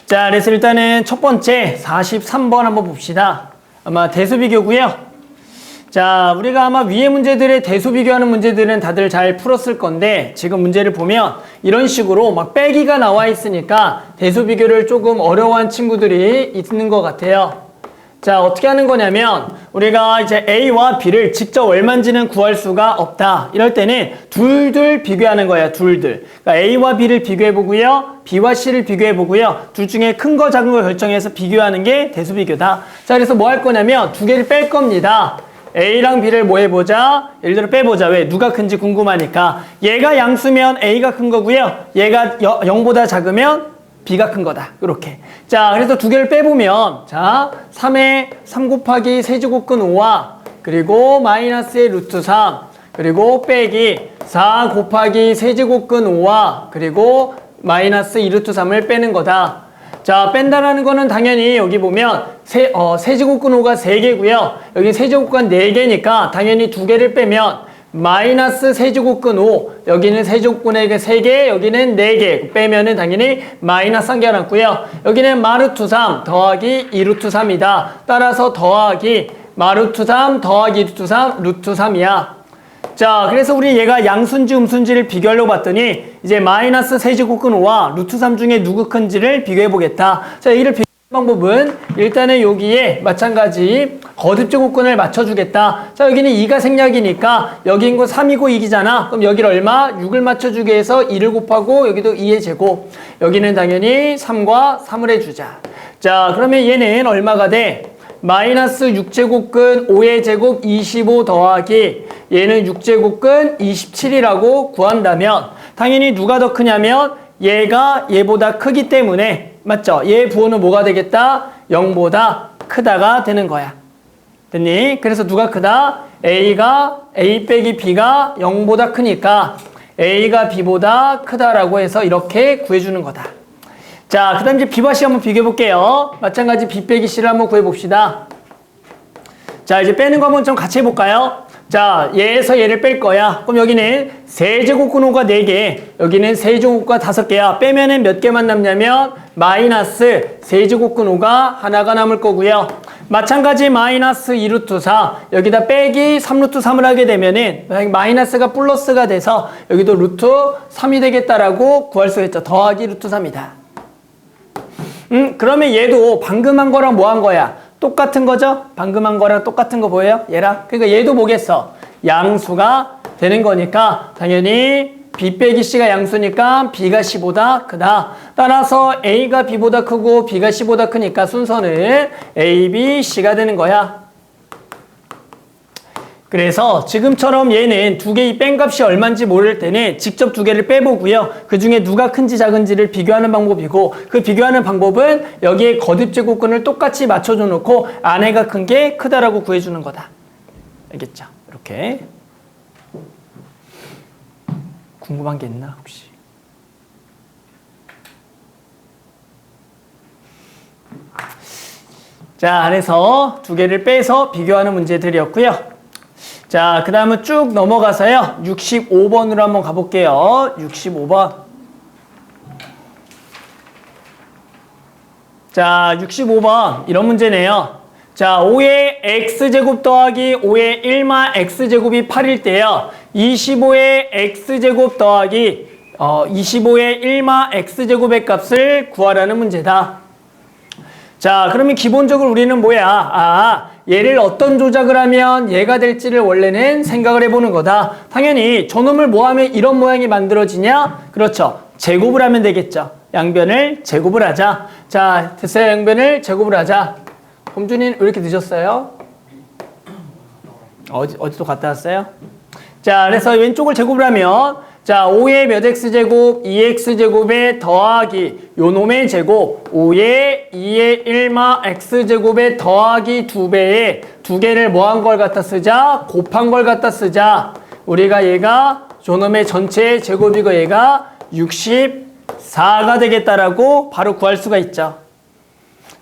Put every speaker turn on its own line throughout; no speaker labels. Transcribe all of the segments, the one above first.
자, 그래서 일단은 첫 번째 43번 한번 봅시다. 아마 대수비교고요. 자, 우리가 아마 위에 문제들의 대수비교하는 문제들은 다들 잘 풀었을 건데 지금 문제를 보면 이런 식으로 막 빼기가 나와 있으니까 대수비교를 조금 어려워한 친구들이 있는 것 같아요. 자, 어떻게 하는 거냐면 우리가 이제 A와 B를 직접 얼마인지는 구할 수가 없다. 이럴 때는 둘 비교하는 거예요. 둘. 그러니까 A와 B를 비교해 보고요. B와 C를 비교해 보고요. 둘 중에 큰 거 작은 거 결정해서 비교하는 게 대수비교다. 자, 그래서 뭐 할 거냐면 두 개를 뺄 겁니다. A랑 B를 뭐 해보자? 예를 들어 빼보자. 왜? 누가 큰지 궁금하니까. 얘가 양수면 A가 큰 거고요. 얘가 0보다 작으면 B가 큰 거다. 이렇게. 자, 그래서 두 개를 빼보면, 자, 3에 3 곱하기 세제곱근 5와, 그리고 마이너스의 루트 3, 그리고 빼기 4 곱하기 세제곱근 5와, 그리고 마이너스 2루트 3을 빼는 거다. 자, 뺀다라는 거는 당연히 여기 보면 세제곱근 5가 3개고요. 여기 세제곱근 4개니까 당연히 두 개를 빼면 마이너스 세제곱근 5, 여기는 세제곱근의 3개, 여기는 4개 빼면은 당연히 마이너스 1개 남고요. 여기는 마루트 3 더하기 2루트 3이다. 따라서 더하기 마루트 3 더하기 루트 3, 루트 3이야. 자, 그래서 우리 얘가 양수인지 음수인지를 비교하려고 봤더니 이제 마이너스 세제곱근 5와 루트 3 중에 누구 큰지를 비교해 보겠다. 자, 이를 비교하는 방법은 일단은 여기에 마찬가지 거듭제곱근을 맞춰주겠다. 자, 여기는 2가 생략이니까 여기인 거 3이고 2이잖아. 그럼 여기를 얼마? 6을 맞춰주기 위해서 2를 곱하고 여기도 2의 제곱. 여기는 당연히 3과 3을 해주자. 자, 그러면 얘는 얼마가 돼? 마이너스 6제곱근 5의 제곱 25 더하기 얘는 6제곱근 27이라고 구한다면 당연히 누가 더 크냐면 얘가 얘보다 크기 때문에 맞죠? 얘 부호는 뭐가 되겠다? 0보다 크다가 되는 거야. 됐니? 그래서 누가 크다? A 빼기 B가 0보다 크니까 A가 B보다 크다라고 해서 이렇게 구해주는 거다. 자, 그 다음 이제 B와 C 한번 비교해 볼게요. 마찬가지 B 빼기 C를 한번 구해 봅시다. 자, 이제 빼는 거 한번 좀 같이 해볼까요? 자, 얘에서 얘를 뺄 거야. 그럼 여기는 세제곱근 5가 4개, 여기는 세제곱근 5개야. 빼면은 몇 개만 남냐면 마이너스 세제곱근 5가 하나가 남을 거고요. 마찬가지 마이너스 2루트 4, 여기다 빼기 3루트 3을 하게 되면은 마이너스가 플러스가 돼서 여기도 루트 3이 되겠다라고 구할 수 있죠. 더하기 루트 3이다. 그러면 얘도 방금 한 거랑 뭐 한 거야? 똑같은 거죠? 방금 한 거랑 똑같은 거 보여요? 얘랑? 그러니까 얘도 뭐겠어? 양수가 되는 거니까 당연히 B 빼기 C가 양수니까 B가 C보다 크다. 따라서 A가 B보다 크고 B가 C보다 크니까 순서는 A, B, C가 되는 거야. 그래서 지금처럼 얘는 두 개의 뺀 값이 얼마인지 모를 때는 직접 두 개를 빼보고요. 그 중에 누가 큰지 작은지를 비교하는 방법이고 그 비교하는 방법은 여기에 거듭제곱근을 똑같이 맞춰줘 놓고 안에가 큰 게 크다라고 구해주는 거다. 알겠죠? 이렇게. 궁금한 게 있나 혹시? 자, 그래서 두 개를 빼서 비교하는 문제들이었고요. 자, 그 다음은 쭉 넘어가서요. 65번으로 한번 가볼게요. 65번. 자, 65번. 이런 문제네요. 자, 5의 x제곱 더하기 5의 1마 x제곱이 8일 때요. 25의 x제곱 더하기 25의 1마 x제곱의 값을 구하라는 문제다. 자, 그러면 기본적으로 우리는 뭐야? 얘를 어떤 조작을 하면 얘가 될지를 원래는 생각을 해보는 거다. 당연히 저놈을 뭐 하면 이런 모양이 만들어지냐? 그렇죠. 제곱을 하면 되겠죠. 양변을 제곱을 하자. 자, 됐어요. 양변을 제곱을 하자. 범준이는 왜 이렇게 늦었어요? 어디도 갔다 왔어요? 자, 그래서 왼쪽을 제곱을 하면 자, 5의 몇 x제곱, 2x제곱에 더하기 요 놈의 제곱, 5의 2의 1마 x제곱에 더하기 2배에 두 개를 뭐 한 걸 갖다 쓰자? 곱한 걸 갖다 쓰자. 우리가 얘가 요 놈의 전체 제곱이고 얘가 64가 되겠다라고 바로 구할 수가 있죠.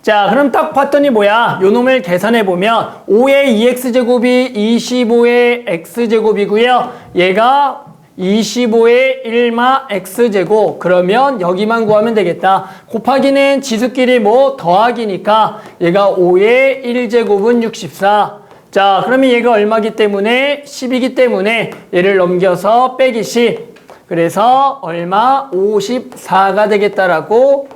자, 그럼 딱 봤더니 뭐야? 요 놈을 계산해보면 5의 2x제곱이 25의 x제곱이고요. 얘가 25의 1마 x제곱. 그러면 여기만 구하면 되겠다. 곱하기는 지수끼리 뭐 더하기니까 얘가 5의 1제곱은 64. 자, 그러면 얘가 얼마기 때문에 10이기 때문에 얘를 넘겨서 빼기 10. 그래서 얼마? 54가 되겠다라고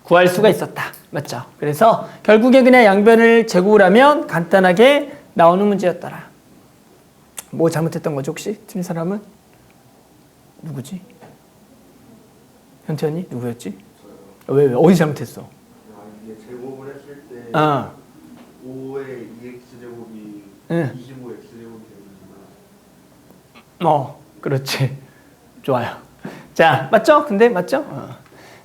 구할 수가 있었다. 맞죠? 그래서 결국에 그냥 양변을 제곱을 하면 간단하게 나오는 문제였더라. 뭐 잘못했던 거죠, 혹시? 틀린 사람은? 누구지? 현태언니? 누구였지? 왜? 어디 잘못했어?
이게 제곱을 했을 때 5의 2x제곱이 25x제곱이 되는구나.
그렇지. 좋아요. 자, 맞죠? 근데 맞죠?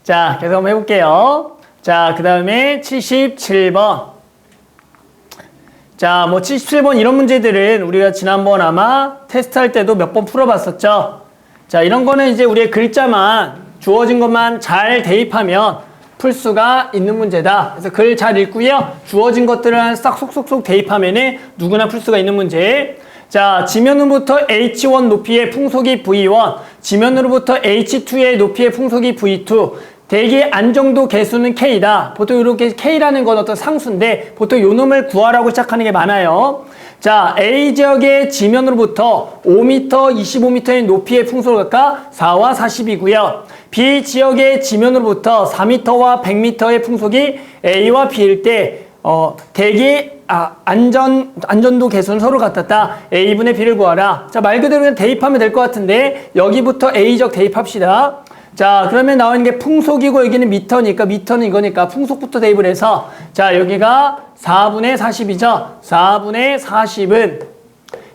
자, 계속 한번 해볼게요. 자, 그 다음에 77번. 자, 뭐 77번 이런 문제들은 우리가 지난번 아마 테스트할 때도 몇 번 풀어봤었죠. 자, 이런 거는 이제 우리의 글자만 주어진 것만 잘 대입하면 풀 수가 있는 문제다. 그래서 글 잘 읽고요. 주어진 것들을 싹 속속속 대입하면은 누구나 풀 수가 있는 문제. 자, 지면으로부터 H1 높이의 풍속이 V1, 지면으로부터 H2의 높이의 풍속이 V2, 대기 안정도 개수는 K다. 보통 이렇게 K라는 건 어떤 상수인데 보통 요 놈을 구하라고 시작하는 게 많아요. 자, A지역의 지면으로부터 5m, 25m의 높이의 풍속을 각각 4와 40이고요. B지역의 지면으로부터 4m와 100m의 풍속이 A와 B일 때 대기 안전도 개수는 서로 같았다. A분의 B를 구하라. 자, 말 그대로 그냥 대입하면 될 것 같은데 여기부터 A적 대입합시다. 자, 그러면 나오는 게 풍속이고 여기는 미터니까 미터는 이거니까 풍속부터 대입을 해서 자, 여기가 4분의 40이죠. 4분의 40은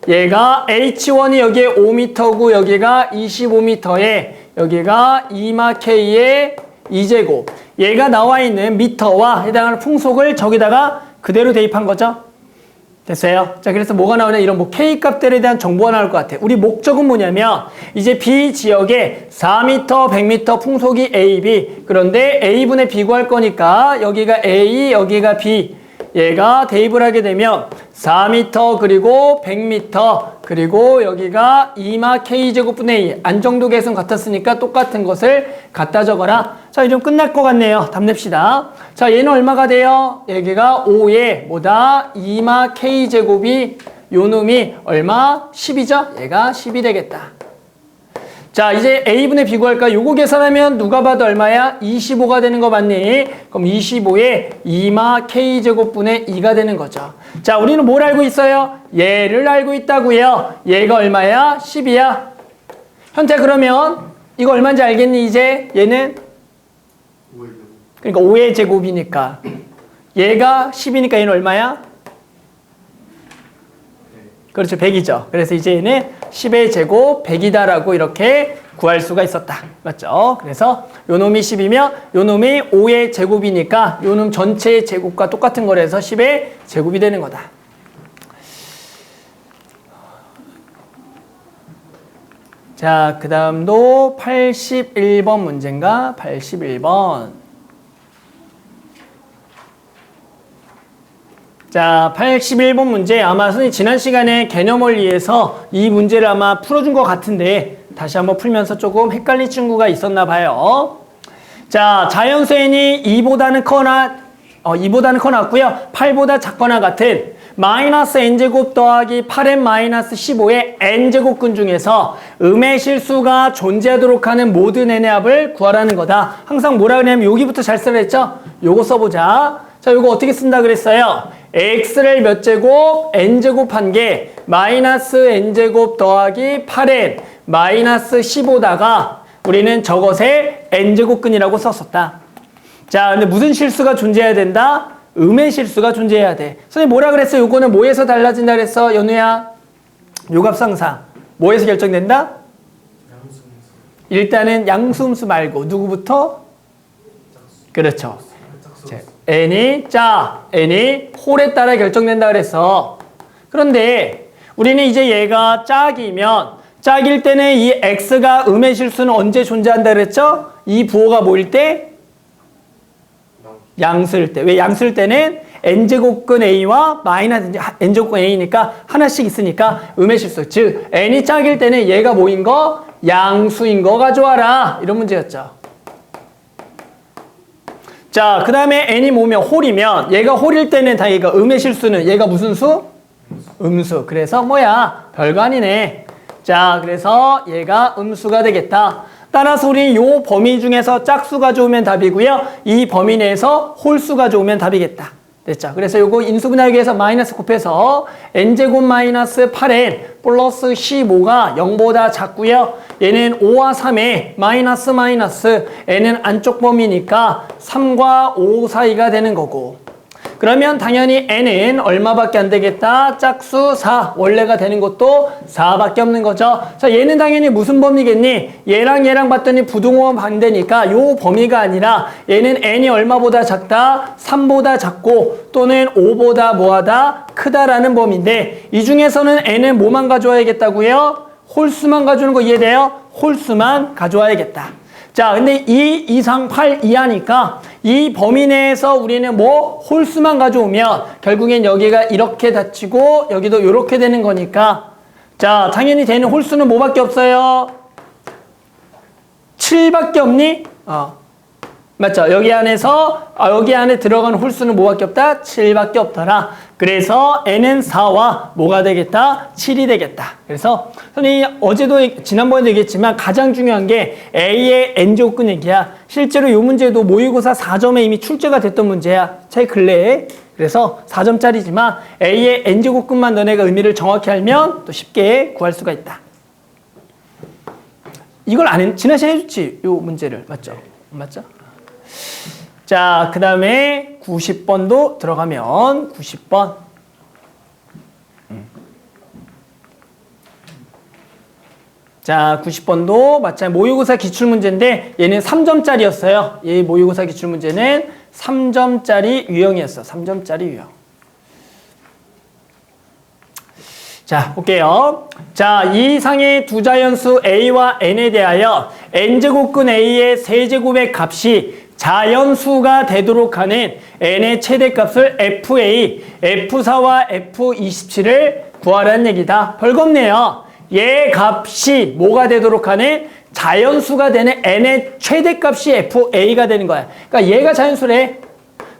얘가 H1이 여기에 5m고 여기가 25m에 여기가 2마 K의 2제곱. 얘가 나와 있는 미터와 해당하는 풍속을 저기다가 그대로 대입한 거죠. 됐어요? 자, 그래서 뭐가 나오냐? 이런 뭐 K 값들에 대한 정보가 나올 것 같아. 우리 목적은 뭐냐면 이제 B 지역에 4m, 100m 풍속이 A, B. 그런데 A분의 B 구할 거니까 여기가 A, 여기가 B. 얘가 대입을 하게 되면 4m 그리고 100m 그리고 여기가 2마 K제곱분의 2 안정도 계수는 같았으니까 똑같은 것을 갖다 적어라. 자, 이제 좀 끝날 것 같네요. 답 냅시다. 자, 얘는 얼마가 돼요? 여기가 5에 뭐다? 2마 K제곱이 요 놈이 얼마? 10이죠? 얘가 10이 되겠다. 자, 이제 A분의 B 구할까? 요거 계산하면 누가 봐도 얼마야? 25가 되는 거 맞니? 그럼 25에 2마 K제곱분의 2가 되는 거죠. 자, 우리는 뭘 알고 있어요? 얘를 알고 있다고요. 얘가 얼마야? 10이야. 현태 그러면 이거 얼마인지 알겠니? 이제 얘는?
5의 제곱.
그러니까 5의 제곱이니까 얘가 10이니까 얘는 얼마야? 그렇죠. 100이죠. 그래서 이제 얘는 10의 제곱 100이다라고 이렇게 구할 수가 있었다. 맞죠? 그래서 요 놈이 10이면 요 놈이 5의 제곱이니까 요 놈 전체의 제곱과 똑같은 거라서 10의 제곱이 되는 거다. 자, 그 다음도 81번 문제인가? 81번. 자, 81번 문제. 아마 선생님 지난 시간에 개념 원리에서 이 문제를 아마 풀어준 것 같은데 다시 한번 풀면서 조금 헷갈린 친구가 있었나 봐요. 자, 자연수 n이 2보다는 커나 2보다는 커 같고요. 8보다 작거나 같은 마이너스 n제곱 더하기 8n 마이너스 15의 n제곱근 중에서 음의 실수가 존재하도록 하는 모든 n의 합을 구하라는 거다. 항상 뭐라 그러냐면 여기부터 잘 쓰라 했죠? 요거 써보자. 자, 요거 어떻게 쓴다 그랬어요? x를 몇 제곱? n제곱 한 개 마이너스 n제곱 더하기 8n 마이너스 15다가 우리는 저것의 n제곱근이라고 썼었다. 자, 근데 무슨 실수가 존재해야 된다? 음의 실수가 존재해야 돼. 선생님 뭐라 그랬어? 요거는 뭐에서 달라진다 그랬어? 연우야? 요값상사. 뭐에서 결정된다?
양수음수.
일단은 양수음수 말고 누구부터? 그렇죠. n이 n이 홀에 따라 결정된다 그랬어. 그런데 우리는 이제 얘가 짝일 때는 이 x가 음의 실수는 언제 존재한다 그랬죠? 이 부호가 뭐일 때? 양수일 때. 왜 양수일 때는 n제곱근 a와 마이너스 n제곱근 a니까 하나씩 있으니까 음의 실수. 즉 n이 짝일 때는 얘가 뭐인 거? 양수인 거 가져와라. 이런 문제였죠. 자, 그 다음에 n이 뭐면 홀이면 얘가 홀일 때는 다 얘가 음의 실수는 얘가 무슨 수? 음수. 그래서 뭐야? 별거 아니네. 자, 그래서 얘가 음수가 되겠다. 따라서 우리 요 범위 중에서 짝수 가져오면 답이고요. 이 범위 내에서 홀수 가져오면 답이겠다. 됐죠? 그래서 요거 인수분해하기 마이너스 곱해서 n제곱 마이너스 8n 플러스 15가 0보다 작고요. 얘는 5와 3에 마이너스 n은 안쪽 범위니까 3과 5 사이가 되는 거고, 그러면 당연히 n은 얼마밖에 안 되겠다? 짝수 4. 원래가 되는 것도 4밖에 없는 거죠. 자, 얘는 당연히 무슨 범위겠니? 얘랑 봤더니 부등호와 반대니까 요 범위가 아니라 얘는 n이 얼마보다 작다? 3보다 작고 또는 5보다 뭐하다? 크다라는 범위인데, 이 중에서는 n은 뭐만 가져와야겠다고요? 홀수만 가져오는 거 이해돼요? 홀수만 가져와야겠다. 자, 근데 2 이상 8 이하니까 이 범위 내에서 우리는 뭐 홀수만 가져오면 결국엔 여기가 이렇게 닫히고 여기도 이렇게 되는 거니까, 자, 당연히 되는 홀수는 뭐밖에 없어요? 7밖에 없니? 맞죠? 여기 안에서 여기 안에 들어간 홀수는 뭐밖에 없다? 7밖에 없더라. 그래서 n은 4와 뭐가 되겠다? 7이 되겠다. 그래서 선생님이 어제도 지난번에도 얘기했지만 가장 중요한 게 A의 n제곱근 얘기야. 실제로 이 문제도 모의고사 4점에 이미 출제가 됐던 문제야. 제 근래에. 그래서 4점짜리지만 A의 n제곱근만 너네가 의미를 정확히 알면 또 쉽게 구할 수가 있다. 이걸 지난 시간에 해줬지, 이 문제를. 맞죠? 맞죠? 자, 그 다음에 90번도 들어가면 90번. 자, 90번도 마찬가지 모의고사 기출문제인데 얘는 3점짜리였어요. 이 모의고사 기출문제는 3점짜리 유형이었어. 3점짜리 유형. 자, 볼게요. 자, 이 상의 두 자연수 a와 n에 대하여 n제곱근 a의 세제곱의 값이 자연수가 되도록 하는 n의 최대값을 fa, f4와 f27을 구하라는 얘기다. 별거 없네요. 얘 값이 뭐가 되도록 하는 자연수가 되는 n의 최대값이 fa가 되는 거야. 그러니까 얘가 자연수래.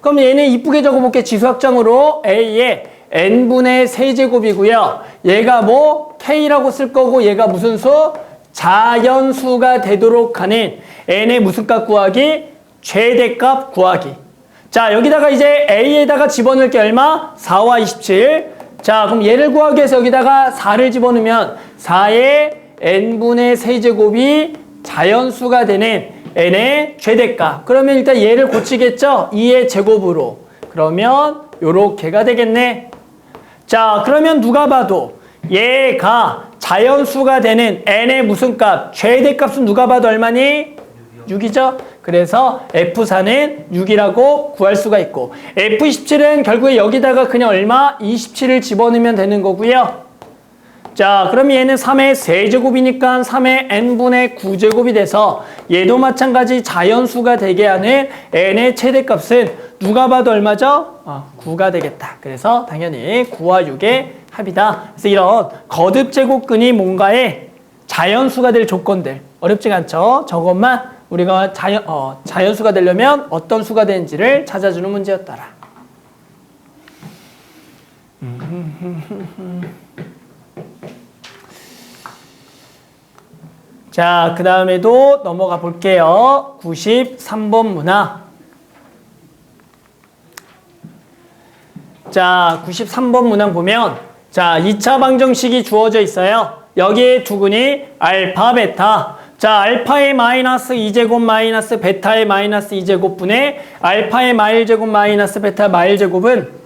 그럼 얘는 이쁘게 적어볼게. 지수학장으로 a의 n분의 세제곱이고요. 얘가 뭐 k라고 쓸 거고 얘가 무슨 수? 자연수가 되도록 하는 n의 무슨 값 구하기? 최대값 구하기. 자, 여기다가 이제 a에다가 집어넣을 게 얼마? 4와 27. 자, 그럼 얘를 구하기 위해서 여기다가 4를 집어넣으면 4의 n분의 세제곱이 자연수가 되는 n의 최대값. 그러면 일단 얘를 고치겠죠? 2의 제곱으로. 그러면 요렇게가 되겠네. 자, 그러면 누가 봐도 얘가 자연수가 되는 n의 무슨 값? 최대값은 누가 봐도 얼마니? 6이죠? 그래서 F4는 6이라고 구할 수가 있고, F27은 결국에 여기다가 그냥 얼마? 27을 집어넣으면 되는 거고요. 자, 그럼 얘는 3의 세제곱이니까 3의 n분의 9제곱이 돼서 얘도 마찬가지 자연수가 되게 하는 n의 최대값은 누가 봐도 얼마죠? 9가 되겠다. 그래서 당연히 9와 6의 합이다. 그래서 이런 거듭제곱근이 뭔가의 자연수가 될 조건들, 어렵지가 않죠? 저것만 우리가 자연수가 되려면 어떤 수가 되는지를 찾아주는 문제였더라. 자, 그 다음에도 넘어가 볼게요. 93번 문화. 자, 93번 문항 보면, 자, 2차 방정식이 주어져 있어요. 여기에 두근이 알파, 베타. 자, 알파의 마이너스 2제곱 마이너스 베타의 마이너스 2제곱 분의 알파의 마일제곱 마이너스 베타 마일제곱은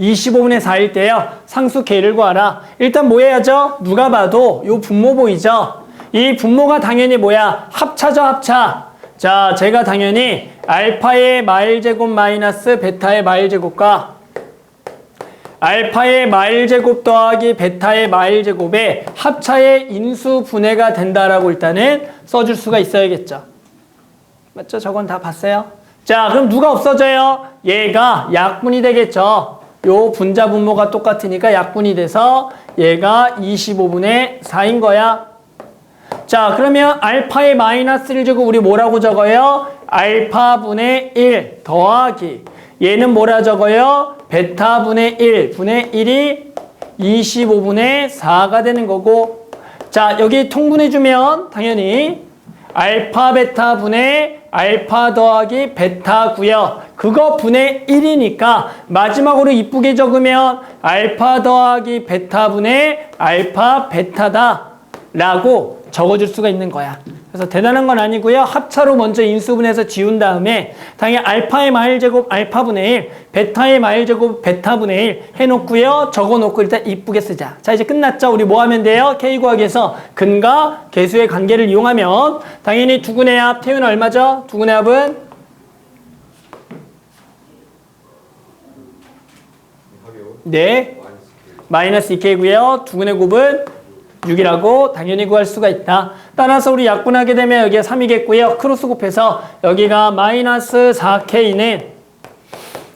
25분의 4일 때요. 상수 K를 구하라. 일단 뭐 해야죠? 누가 봐도 요 분모 보이죠? 이 분모가 당연히 뭐야? 합차죠, 합차. 자, 제가 당연히 알파의 마일제곱 마이너스 베타의 마일제곱과 알파의 마일제곱 더하기 베타의 마일제곱의 합차의 인수분해가 된다라고 일단은 써줄 수가 있어야겠죠. 맞죠? 저건 다 봤어요? 자, 그럼 누가 없어져요? 얘가 약분이 되겠죠. 요 분자 분모가 똑같으니까 약분이 돼서 얘가 25분의 4인 거야. 자, 그러면 알파의 마이너스 1제곱 우리 뭐라고 적어요? 알파분의 1 더하기 얘는 뭐라 적어요? 베타분의 1 분의 1이 25분의 4가 되는 거고, 자, 여기 통분해주면 당연히 알파 베타 분의 알파 더하기 베타고요. 그거 분의 1이니까 마지막으로 이쁘게 적으면 알파 더하기 베타 분의 알파 베타다 라고 적어줄 수가 있는 거야. 그래서 대단한 건 아니고요. 합차로 먼저 인수분해서 지운 다음에 당연히 알파의 마일제곱 알파분의 1, 베타의 마일제곱 베타분의 1 해놓고요. 적어놓고 일단 이쁘게 쓰자. 자, 이제 끝났죠? 우리 뭐 하면 돼요? K구학에서 근과 계수의 관계를 이용하면 당연히 두근의 합, 태우는 얼마죠? 두근의 합은? 네, 마이너스 2K고요. 두근의 곱은 6이라고 당연히 구할 수가 있다. 따라서 우리 약분하게 되면 여기가 3이겠고요. 크로스 곱해서 여기가 마이너스 4K는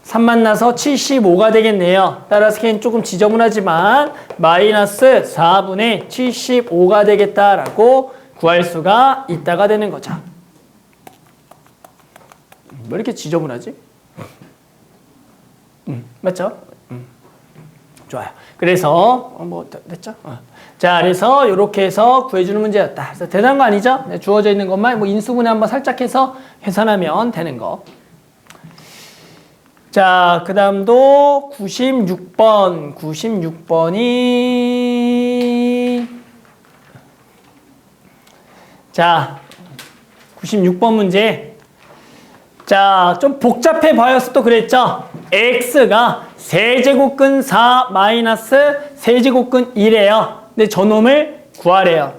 3 만나서 75가 되겠네요. 따라서 K는 조금 지저분하지만 마이너스 4분의 75가 되겠다라고 구할 수가 있다가 되는 거죠. 왜 이렇게 지저분하지? 맞죠? 좋아요. 그래서 뭐 됐죠? 자, 그래서 이렇게 해서 구해주는 문제였다. 그래서 대단한 거 아니죠? 네, 주어져 있는 것만 뭐 인수분해 한번 살짝 해서 계산하면 되는 거. 자, 그 다음도 96번. 96번이 자, 96번 문제. 자, 좀 복잡해 보여서 또 그랬죠? x가 세제곱근 4 마이너스 세제곱근 1이에요. 근데 저놈을 구하래요.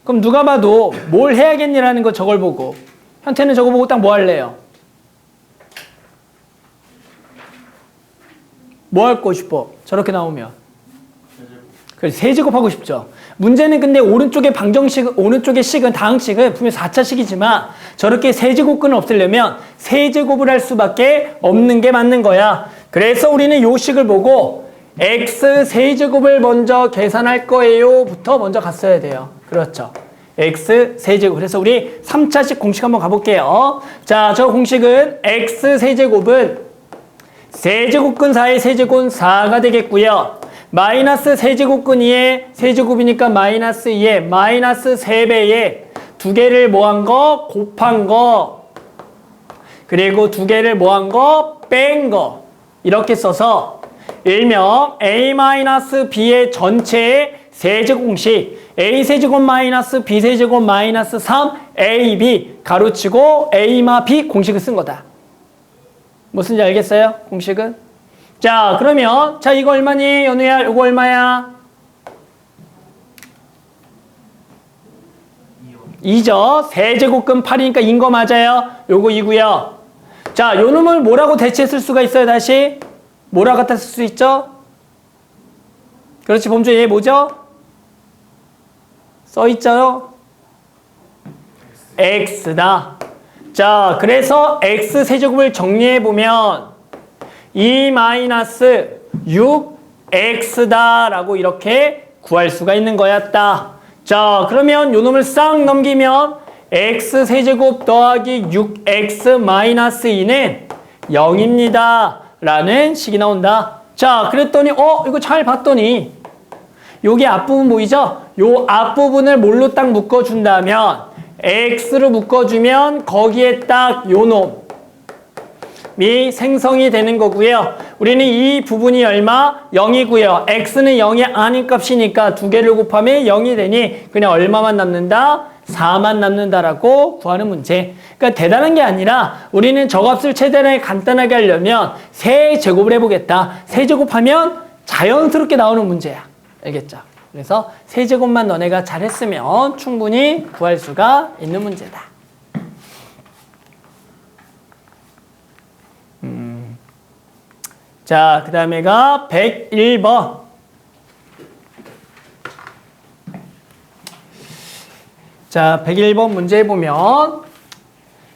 그럼 누가 봐도 뭘 해야겠니라는 거 저걸 보고, 현태는 저거 보고 딱 뭐 할래요? 뭐 하고 싶어? 저렇게 나오면 그래, 세제곱 하고 싶죠. 문제는 근데 오른쪽의 방정식, 오른쪽의 식은 다항식은 분명 4차식이지만 저렇게 세제곱근을 없애려면 세제곱을 할 수밖에 없는 게 맞는 거야. 그래서 우리는 요 식을 보고 x 세제곱을 먼저 계산할 거예요 부터 먼저 갔어야 돼요. 그렇죠. x 세제곱. 그래서 우리 3차식 공식 한번 가볼게요. 자, 저 공식은 x 세제곱은 세제곱근 4의 세제곱은 4가 되겠고요. 마이너스 세제곱근 2의 세제곱이니까 마이너스 2에 마이너스 3배에 두 개를 뭐한 거? 곱한 거. 그리고 두 개를 뭐한 거? 뺀 거. 이렇게 써서 일명 a-b의 전체의 세제곱 공식 a 세제곱 마이너스 b 세제곱 마이너스 3ab 가로치고 a, b 공식을 쓴 거다. 무슨지 알겠어요? 공식은? 자, 그러면 자, 이거 얼마니? 연우야, 이거 얼마야? 2죠. 세제곱근 8이니까 인 거 맞아요. 요거 2고요. 자, 요 놈을 뭐라고 대체했을 수가 있어요? 다시 뭐라 갖다 쓸 수 있죠? 그렇지, 범주 얘 뭐죠? 써있죠? x다. 자, 그래서 x 세제곱을 정리해보면 2 마이너스 6x다 라고 이렇게 구할 수가 있는 거였다. 자, 그러면 요 놈을 싹 넘기면 x 세제곱 더하기 6x 마이너스 2는 0입니다 라는 식이 나온다. 자, 그랬더니 이거 잘 봤더니 여기 앞부분 보이죠? 요 앞부분을 뭘로 딱 묶어준다면 x로 묶어주면 거기에 딱 요 놈이 생성이 되는 거고요. 우리는 이 부분이 얼마? 0이고요. x는 0이 아닌 값이니까 두 개를 곱하면 0이 되니 그냥 얼마만 남는다? 4만 남는다라고 구하는 문제. 그러니까 대단한 게 아니라 우리는 저 값을 최대한 간단하게 하려면 세제곱을 해보겠다. 세제곱하면 자연스럽게 나오는 문제야. 알겠죠? 그래서 세제곱만 너네가 잘했으면 충분히 구할 수가 있는 문제다. 자, 그 다음에가 101번. 자, 101번 문제 보면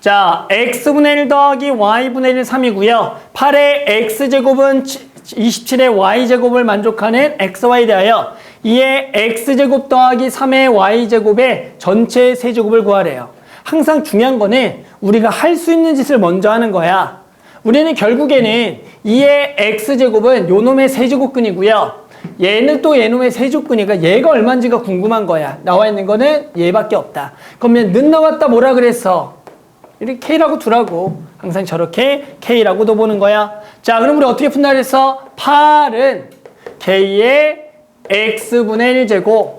자, x분의 1 더하기 y분의 1 3이고요. 8의 x제곱은 27의 y제곱을 만족하는 xy 대하여 2의 x제곱 더하기 3의 y제곱의 전체 세제곱을 구하래요. 항상 중요한 거는 우리가 할 수 있는 짓을 먼저 하는 거야. 우리는 결국에는 2의 x제곱은 요놈의 세제곱근이고요. 얘는 또 얘놈의 세제곱근이니까 얘가 얼마인지가 궁금한 거야. 나와 있는 거는 얘밖에 없다. 그러면 는 나왔다 뭐라 그랬어? 이렇게 k라고 두라고. 항상 저렇게 k라고도 보는 거야. 자, 그럼 우리 어떻게 푼다 그랬어? 8은 k의 x분의 1제곱,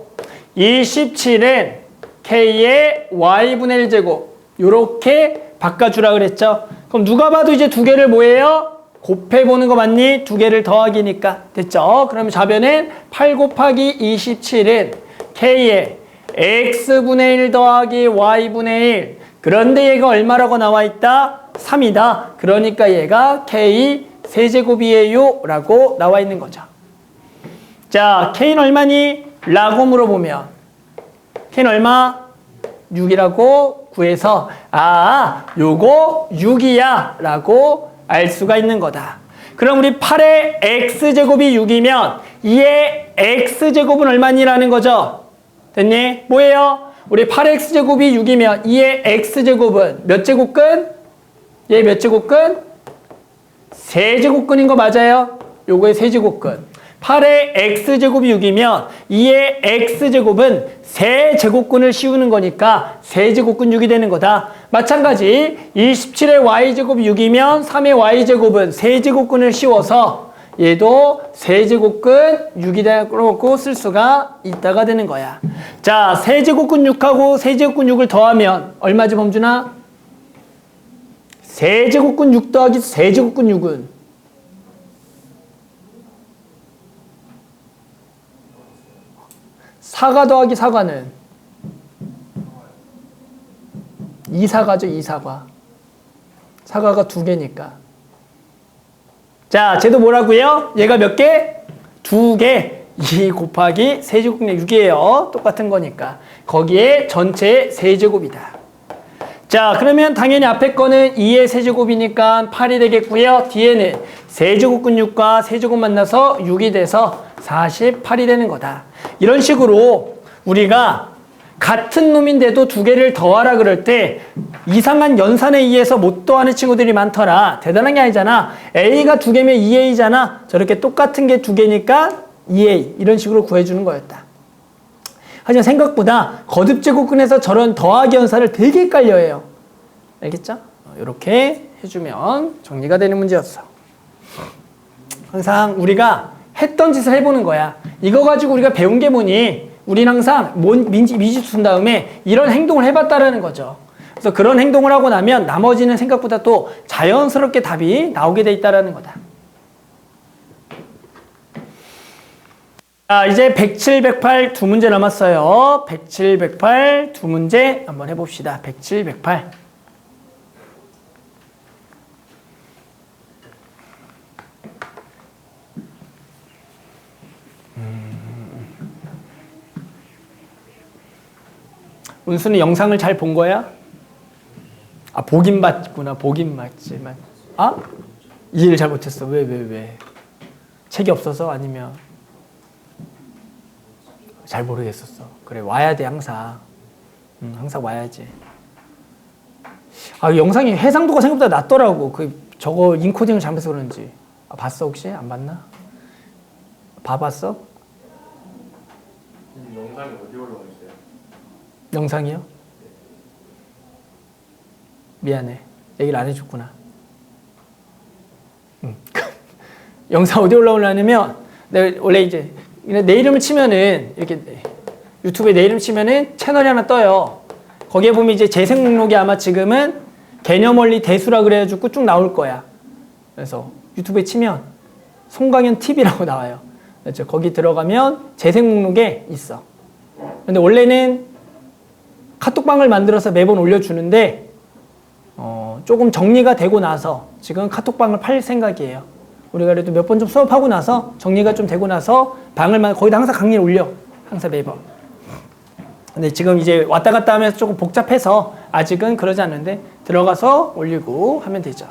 27은 k의 y분의 1제곱 요렇게 바꿔주라 그랬죠. 그럼 누가 봐도 이제 두 개를 뭐예요? 곱해보는 거 맞니? 두 개를 더하기니까. 됐죠? 그러면 좌변은 8 곱하기 27은 k의 x분의 1 더하기 y분의 1. 그런데 얘가 얼마라고 나와 있다? 3이다. 그러니까 얘가 k 세제곱이에요 라고 나와 있는 거죠. 자, k는 얼마니? 라고 물어보면 k는 얼마? 6이라고 구해서 요거 6이야 라고 알 수가 있는 거다. 그럼 우리 8의 x제곱이 6이면 2의 x제곱은 얼마니라는 거죠? 됐니? 뭐예요? 우리 8x제곱이 6이면 2의 x제곱은 몇 제곱근? 얘 몇 제곱근? 세제곱근인 거 맞아요? 요거의 세제곱근. 8의 x제곱이 6이면 2의 x제곱은 세제곱근을 씌우는 거니까 세제곱근 6이 되는 거다. 마찬가지 27의 y제곱이 6이면 3의 y제곱은 세제곱근을 씌워서 얘도 세제곱근 6이 되고 쓸 수가 있다가 되는 거야. 자, 세제곱근 6하고 세제곱근 6을 더하면 얼마지 범준아? 세제곱근 6 더하기 세제곱근 6은 4가 더하기 4가는 2사가죠. 2사가. 사가가 2개니까. 자, 쟤도 뭐라고요? 얘가 몇 개? 2개. 2 곱하기 세제곱의 6이에요. 똑같은 거니까. 거기에 전체 세제곱이다. 자, 그러면 당연히 앞에 거는 2의 세제곱이니까 8이 되겠고요. 뒤에는 세제곱근 6과 세제곱 만나서 6이 돼서 48이 되는 거다. 이런 식으로 우리가 같은 놈인데도 두 개를 더하라 그럴 때 이상한 연산에 의해서 못 더하는 친구들이 많더라. 대단한 게 아니잖아. A가 2개면 2A잖아. 저렇게 똑같은 게 2개니까 2A. 이런 식으로 구해주는 거였다. 하지만 생각보다 거듭제곱근에서 저런 더하기 연산을 되게 헷갈려해요. 알겠죠? 이렇게 해주면 정리가 되는 문제였어. 항상 우리가 했던 짓을 해보는 거야. 이거 가지고 우리가 배운 게 뭐니? 우린 항상 미지수 쓴 다음에 이런 행동을 해봤다라는 거죠. 그래서 그런 행동을 하고 나면 나머지는 생각보다 또 자연스럽게 답이 나오게 돼 있다라는 거다. 자, 이제 107, 108 두 문제 남았어요. 107, 108 두 문제 한번 해봅시다. 107, 108. 운수는 영상을 잘 본 거야? 아, 보긴 봤구나. 보긴 봤지만. 아? 이해를 잘 못했어. 왜? 책이 없어서? 아니면 잘 모르겠었어. 그래, 와야 돼, 항상. 항상 와야지. 아, 영상이 해상도가 생각보다 낮더라고. 저거 인코딩을 잘못해서 그런지. 아, 봤어, 혹시? 안 봤나? 봐봤어?
영상이 어디 올라와 있어요?
영상이요? 미안해. 얘기를 안 해줬구나. 영상 어디 올라오려면, 내가 원래 이제, 내 이름을 치면은, 이렇게 유튜브에 내 이름 치면은 채널이 하나 떠요. 거기에 보면 이제 재생 목록이 아마 지금은 개념 원리 대수라 그래가지고 쭉 나올 거야. 그래서 유튜브에 치면 송강현 TV라고 나와요. 그렇죠? 거기 들어가면 재생 목록에 있어. 근데 원래는 카톡방을 만들어서 매번 올려주는데 조금 정리가 되고 나서 지금 카톡방을 팔 생각이에요. 우리가 그래도 몇 번 좀 수업하고 나서 정리가 좀 되고 나서 거기다 항상 강의를 올려. 항상 매번. 근데 지금 이제 왔다 갔다 하면서 조금 복잡해서 아직은 그러지 않는데 들어가서 올리고 하면 되죠.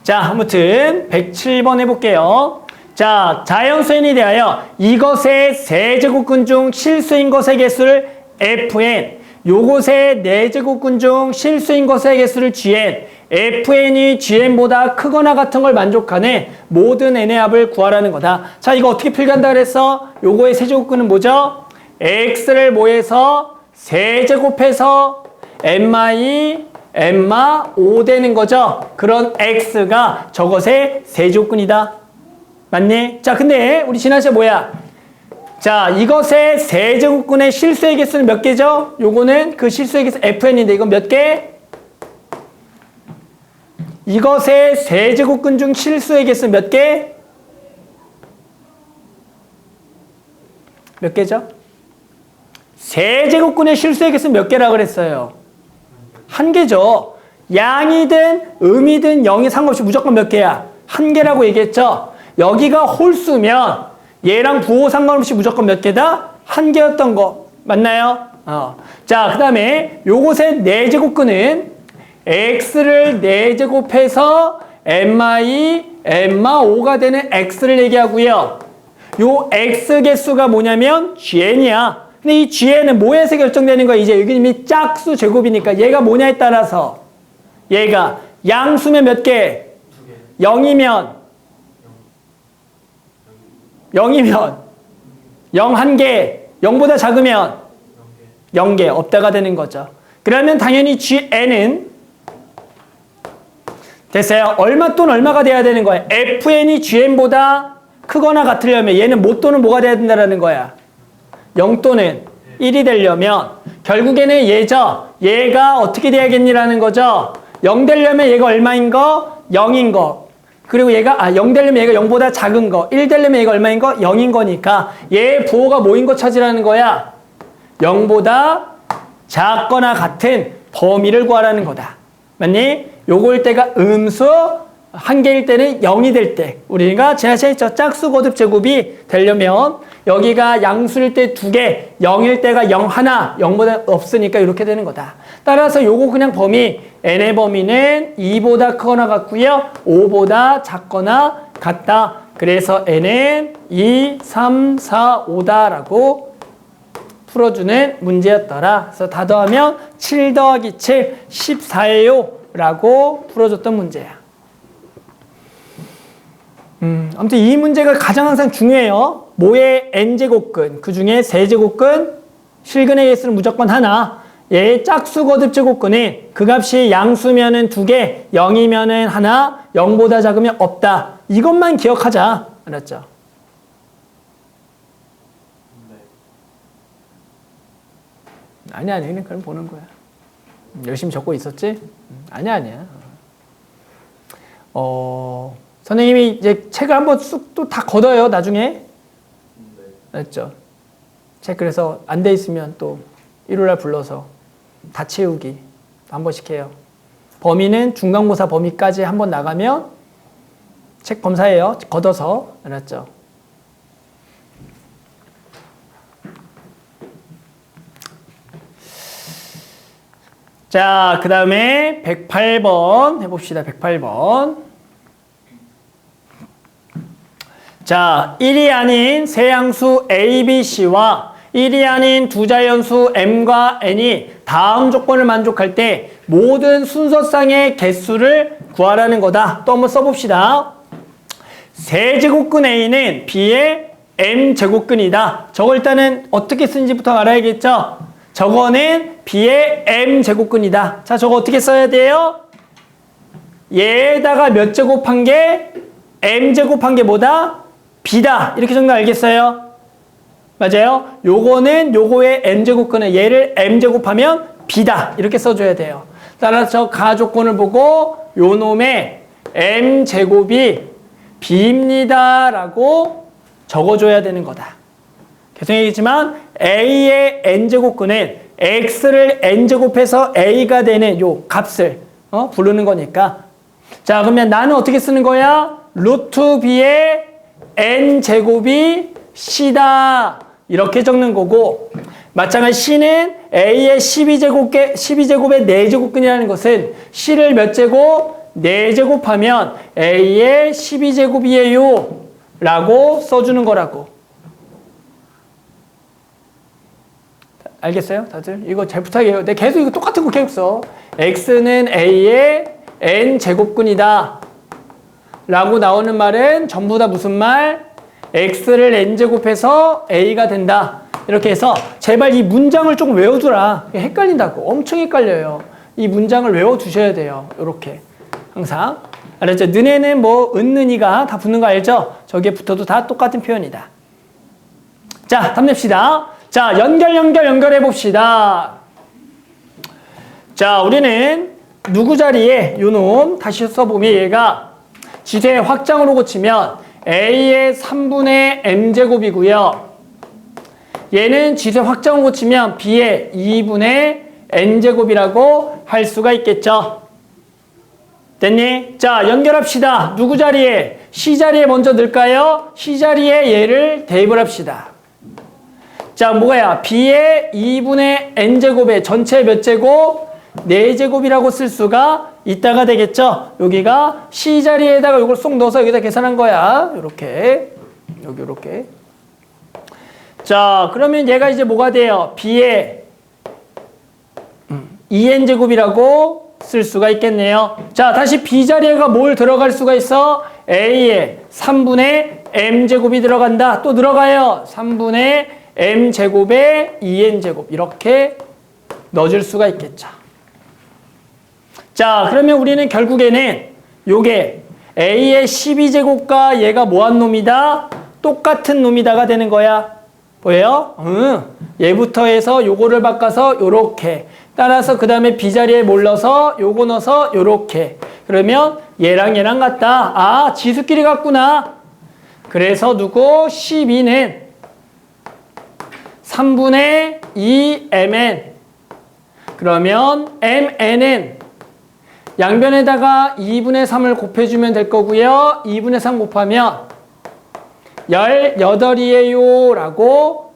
자, 아무튼 107번 해볼게요. 자, 자연수N에 대하여 이것의 세제곱근 중 실수인 것의 개수를 fn, 요것의 네제곱근 중 실수인 것의 개수를 gn, fn이 gn보다 크거나 같은 걸 만족하는 모든 n의 합을 구하라는 거다. 자, 이거 어떻게 풀간다 그랬어? 요거의 세제곱근은 뭐죠? x를 뭐해서 세제곱해서 n-2, n-5 되는 거죠. 그런 x가 저것의 세제곱근이다. 맞니? 자, 근데 우리 지난 시간에 뭐야? 자, 이것의 세제곱근의 실수의 개수는 몇 개죠? 요거는 그 실수의 개수 fn인데 이건 몇 개? 이것의 세제곱근 중 실수의 개수는 몇 개? 몇 개죠? 세제곱근의 실수의 개수는 몇 개라고 그랬어요? 한 개죠. 양이든 음이든 영이 상관없이 무조건 몇 개야? 한 개라고 얘기했죠? 여기가 홀수면 얘랑 부호 상관없이 무조건 몇 개다? 한 개였던 거. 맞나요? 자, 그 다음에 요것의 네제곱근은 x를 네제곱해서 n-2, n-5가 되는 x를 얘기하고요. 요 x 개수가 뭐냐면 gn이야. 근데 이 gn은 뭐에서 결정되는 거야? 이제 여기 이미 짝수 제곱이니까 얘가 뭐냐에 따라서 얘가 양수면 몇 개? 0이면 0 한 개, 0보다 작으면 0개 없다가 되는 거죠. 그러면 당연히 gn은 됐어요. 얼마 또는 얼마가 돼야 되는 거야? fn이 gn보다 크거나 같으려면 얘는 뭐 또는 뭐가 돼야 된다는 거야? 0 또는 1이 되려면 결국에는 얘죠. 얘가 어떻게 돼야겠니라는 거죠. 0 되려면 얘가 얼마인 거? 0인 거. 그리고 얘가 0 되려면 얘가 0보다 작은 거. 1 되려면 얘가 얼마인 거? 0인 거니까 얘 부호가 뭐인 거 찾으라는 거야? 0보다 작거나 같은 범위를 구하라는 거다. 맞니? 요거일 때가 음수, 한 개일 때는 0이 될 때. 우리가 지난 시간에 했죠. 짝수 거듭 제곱이 되려면 여기가 양수일 때 2개, 0일 때가 0 하나, 0보다 없으니까 이렇게 되는 거다. 따라서 요거 그냥 범위, n의 범위는 2보다 크거나 같고요. 5보다 작거나 같다. 그래서 n은 2, 3, 4, 5다라고 풀어주는 문제였더라. 그래서 다 더하면 7 더하기 7, 14예요. 라고 풀어줬던 문제야. 아무튼 이 문제가 가장 항상 중요해요. 모의 n제곱근, 그 중에 세제곱근, 실근의 개수는 무조건 하나. 얘 짝수 거듭 제곱근은 그 값이 양수면은 2개, 0이면은 하나, 0보다 작으면 없다. 이것만 기억하자. 알았죠? 아니, 그냥 그럼 보는 거야. 열심히 적고 있었지? 아니야. 선생님이 이제 책을 한번 쑥 또 다 걷어요, 나중에. 알았죠? 책 그래서 안 돼 있으면 또 일요일날 불러서 다 채우기 한 번씩 해요. 범위는 중간고사 범위까지 한 번 나가면 책 검사해요. 걷어서. 알았죠? 자, 그 다음에 108번 해봅시다. 108번. 자, 1이 아닌 세양수 A, B, C와 1이 아닌 두 자연수 M과 N이 다음 조건을 만족할 때 모든 순서상의 개수를 구하라는 거다. 또 한번 써봅시다. 세제곱근 A는 B의 M제곱근이다. 저거 일단은 어떻게 쓰는지부터 알아야겠죠? 저거는 B의 M제곱근이다. 자, 저거 어떻게 써야 돼요? 얘에다가 몇 제곱한 게 M제곱한 게 뭐다? B다. 이렇게 정도 알겠어요? 맞아요? 요거는 요거의 M제곱근은 얘를 M제곱하면 B다. 이렇게 써줘야 돼요. 따라서 저 가조건을 보고 요 놈의 M제곱이 B입니다. 라고 적어줘야 되는 거다. 계속 얘기했지만 A의 N제곱근은 X를 N제곱해서 A가 되는 요 값을 부르는 거니까. 자, 그러면 나는 어떻게 쓰는 거야? 루트 B의 N제곱이 C다. 이렇게 적는 거고, 마찬가지 C는 A의 12제곱의 4제곱근이라는 것은 C를 몇 제곱? 4제곱하면 A의 12제곱이에요. 라고 써주는 거라고. 알겠어요? 다들? 이거 잘 부탁해요. 내가 계속 이거 똑같은 거 계속 써. x는 a의 n제곱근이다 라고 나오는 말은 전부 다 무슨 말? x를 n제곱해서 a가 된다. 이렇게 해서 제발 이 문장을 조금 외워두라. 헷갈린다고. 엄청 헷갈려요. 이 문장을 외워두셔야 돼요. 요렇게. 항상. 알았죠? 너네는 뭐 은는이가 다 붙는 거 알죠? 저기에 붙어도 다 똑같은 표현이다. 자, 답 냅시다. 자, 연결해 봅시다. 자, 우리는 누구 자리에 요 놈 다시 써보면 얘가 지수의 확장으로 고치면 a의 3분의 m제곱이고요. 얘는 지수의 확장으로 고치면 b의 2분의 n제곱이라고 할 수가 있겠죠. 됐니? 자, 연결합시다. 누구 자리에? C 자리에 먼저 넣을까요? C 자리에 얘를 대입을 합시다. 자, 뭐야? b의 2분의 n제곱의 전체 몇 제곱? 4제곱이라고 쓸 수가 있다가 되겠죠? 여기가 C 자리에다가 이걸 쏙 넣어서 여기다 계산한 거야. 요렇게. 여기 요렇게. 자, 그러면 얘가 이제 뭐가 돼요? b의 2n제곱이라고 쓸 수가 있겠네요. 자, 다시 b 자리에가 뭘 들어갈 수가 있어? a의 3분의 m제곱이 들어간다. 또 들어가요. 3분의 m제곱에 2n제곱 이렇게 넣어줄 수가 있겠죠. 자, 그러면 우리는 결국에는 요게 a의 12제곱과 얘가 뭐한 놈이다? 똑같은 놈이다가 되는 거야. 보여요? 얘부터 해서 요거를 바꿔서 요렇게 따라서 그 다음에 b자리에 몰라서 요거 넣어서 요렇게 그러면 얘랑 얘랑 같다. 아, 지수끼리 같구나. 그래서 누구? 12는 3분의 2mn 그러면 mn은 양변에다가 2분의 3을 곱해주면 될 거고요. 2분의 3 곱하면 18이에요 라고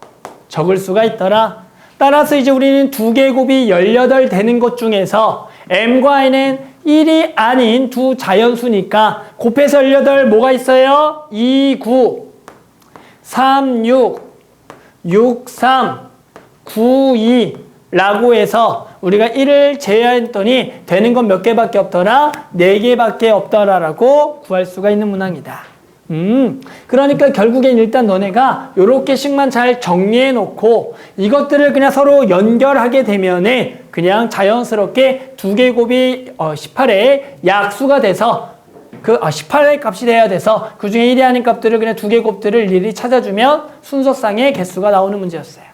적을 수가 있더라. 따라서 이제 우리는 두 개의 곱이 18 되는 것 중에서 m과 n은 1이 아닌 두 자연수니까 곱해서 18 뭐가 있어요? 2, 9, 3, 6, 6, 3, 9, 2 라고 해서 우리가 1을 제외했더니 되는 건 몇 개밖에 없더라? 4개밖에 없더라라고 구할 수가 있는 문항이다. 그러니까 결국엔 일단 너네가 요렇게씩만 잘 정리해 놓고 이것들을 그냥 서로 연결하게 되면은 그냥 자연스럽게 두 개의 곱이 18의 약수가 돼서 18의 값이 돼야 돼서 그 중에 1이 아닌 값들을 그냥 두 개의 곱들을 일일이 찾아주면 순서상의 개수가 나오는 문제였어요.